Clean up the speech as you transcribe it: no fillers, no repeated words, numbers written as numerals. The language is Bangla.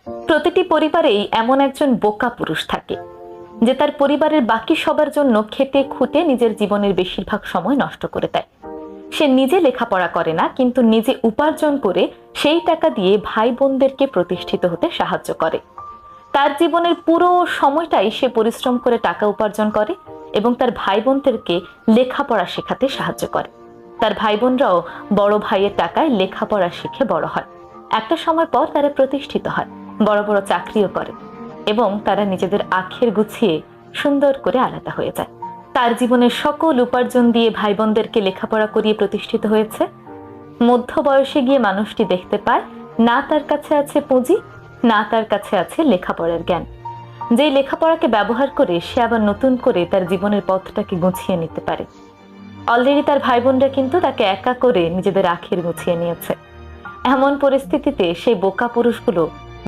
প্রতিটি পরিবারেই এমন একজন বোকা পুরুষ থাকে যে তার পরিবারের বাকি সবার জন্য খেটে খুঁটে নিজের জীবনের বেশিরভাগ সময় নষ্ট করে দেয়। সে নিজে লেখাপড়া করে না, কিন্তু নিজে উপার্জন করে সেই টাকা দিয়ে ভাই বোনদেরকে প্রতিষ্ঠিত হতে সাহায্য করে। তার জীবনের পুরো সময়টাই সে পরিশ্রম করে টাকা উপার্জন করে এবং তার ভাই বোনদেরকে লেখাপড়া শেখাতে সাহায্য করে। তার ভাই বোনরাও বড় ভাইয়ের টাকায় লেখাপড়া শিখে বড় হয়। একটা সময় পর তারা প্রতিষ্ঠিত হয়, বড় বড় চাকরিও করে এবং তারা নিজেদের আখের গুছিয়ে সুন্দর করে আলাদা হয়ে যায়। তার জীবনের সকল উপার্জন দিয়ে ভাই বোনদেরকে লেখাপড়া করিয়ে প্রতিষ্ঠিত হয়েছে। মধ্য বয়সে গিয়ে মানুষটি দেখতে পায় না তার কাছে আছে পুঁজি, না তার কাছে আছে লেখাপড়ার জ্ঞান। যেই লেখাপড়াকে ব্যবহার করে সে আবার নতুন করে তার জীবনের পথটাকে গুছিয়ে নিতে পারে। অলরেডি তার ভাই বোনরা কিন্তু তাকে একা করে নিজেদের আখের গুছিয়ে নিয়েছে। এমন পরিস্থিতিতে সেই বোকা পুরুষগুলো